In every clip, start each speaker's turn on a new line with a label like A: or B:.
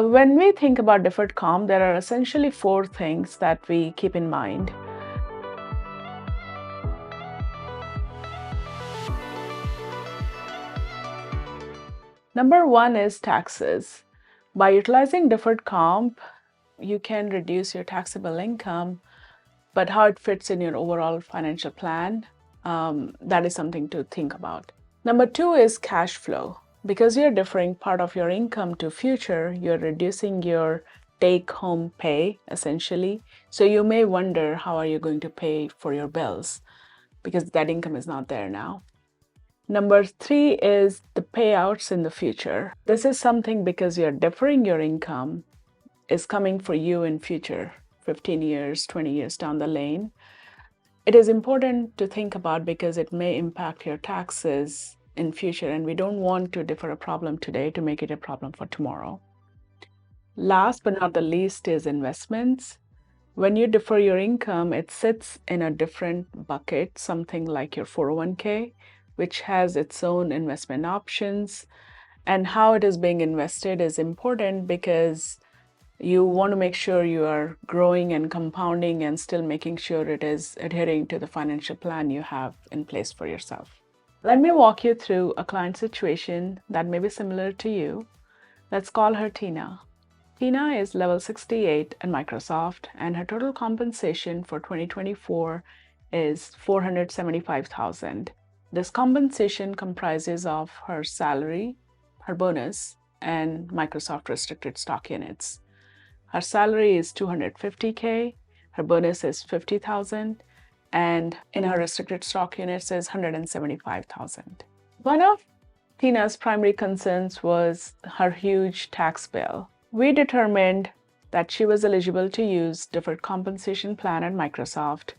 A: When we think about deferred comp, there are essentially four things that we keep in mind. Number one is taxes. By utilizing deferred comp, you can reduce your taxable income, but how it fits in your overall financial plan, that is something to think about. Number two is cash flow. Because you're deferring part of your income to future, you're reducing your take-home pay, essentially. So you may wonder, how are you going to pay for your bills? Because that income is not there now. Number three is the payouts in the future. This is something because you're deferring your income is coming for you in future, 15 years, 20 years down the lane. It is important to think about because it may impact your taxes in future, and we don't want to defer a problem today to make it a problem for tomorrow. Last but not the least is investments. When you defer your income, it sits in a different bucket, something like your 401k, which has its own investment options. And how it is being invested is important because you want to make sure you are growing and compounding and still making sure it is adhering to the financial plan you have in place for yourself. Let me walk you through a client situation that may be similar to you. Let's call her Tina. Tina is level 68 at Microsoft, and her total compensation for 2024 is $475,000. This compensation comprises of her salary, her bonus, and Microsoft restricted stock units. Her salary is $250K, her bonus is $50,000, and in her restricted stock units is $175,000. One of Tina's primary concerns was her huge tax bill. We determined that she was eligible to use Deferred Compensation Plan at Microsoft,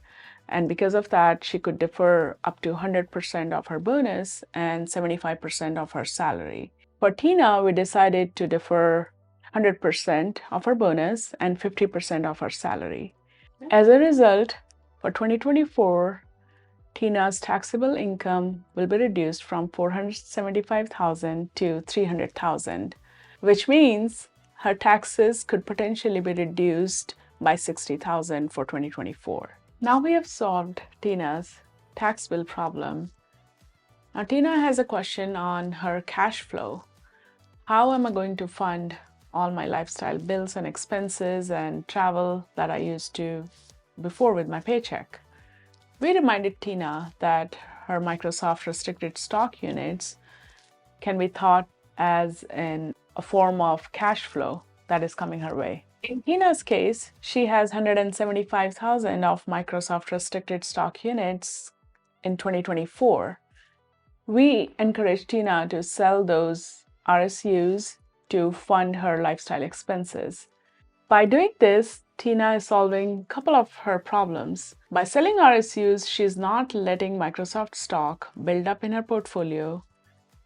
A: and because of that, she could defer up to 100% of her bonus and 75% of her salary. For Tina, we decided to defer 100% of her bonus and 50% of her salary. As a result, for 2024, Tina's taxable income will be reduced from $475,000 to $300,000, which means her taxes could potentially be reduced by $60,000 for 2024. Now we have solved Tina's tax bill problem. Now Tina has a question on her cash flow. How am I going to fund all my lifestyle bills and expenses and travel that I used to before with my paycheck? We reminded Tina that her Microsoft restricted stock units can be thought as a form of cash flow that is coming her way. In Tina's case, she has 175,000 of Microsoft restricted stock units in 2024. We encourage Tina to sell those RSUs to fund her lifestyle expenses. By doing this, Tina is solving a couple of her problems. By selling RSUs, she's not letting Microsoft stock build up in her portfolio,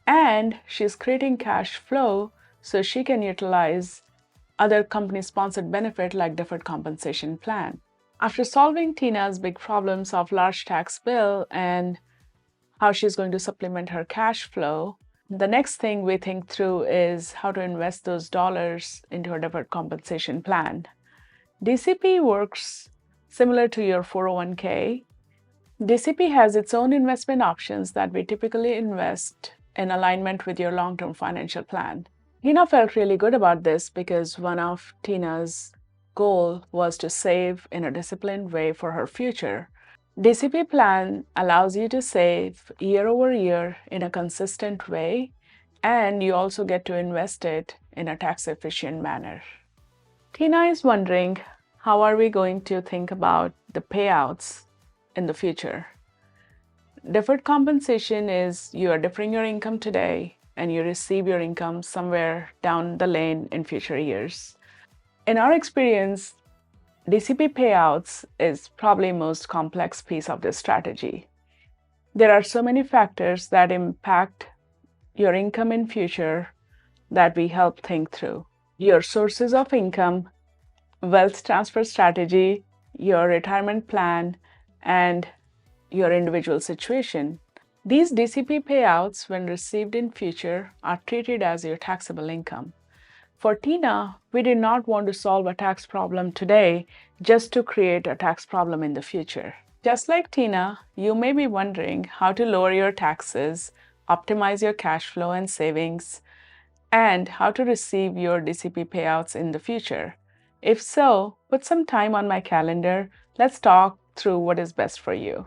A: and she's creating cash flow so she can utilize other company-sponsored benefit like Deferred Compensation Plan. After solving Tina's big problems of large tax bill and how she's going to supplement her cash flow, the next thing we think through is how to invest those dollars into a Deferred Compensation Plan. DCP works similar to your 401k. DCP has its own investment options that we typically invest in alignment with your long-term financial plan. Tina felt really good about this because one of Tina's goal was to save in a disciplined way for her future. DCP plan allows you to save year over year in a consistent way, and you also get to invest it in a tax-efficient manner. Tina is wondering, how are we going to think about the payouts in the future? Deferred compensation is you are deferring your income today and you receive your income somewhere down the lane in future years. In our experience, DCP payouts is probably the most complex piece of this strategy. There are so many factors that impact your income in future that we help think through. Your sources of income, wealth transfer strategy, your retirement plan, and your individual situation. These DCP payouts, when received in future, are treated as your taxable income. For Tina, we did not want to solve a tax problem today just to create a tax problem in the future. Just like Tina, you may be wondering how to lower your taxes, optimize your cash flow and savings, and how to receive your DCP payouts in the future. If so, put some time on my calendar. Let's talk through what is best for you.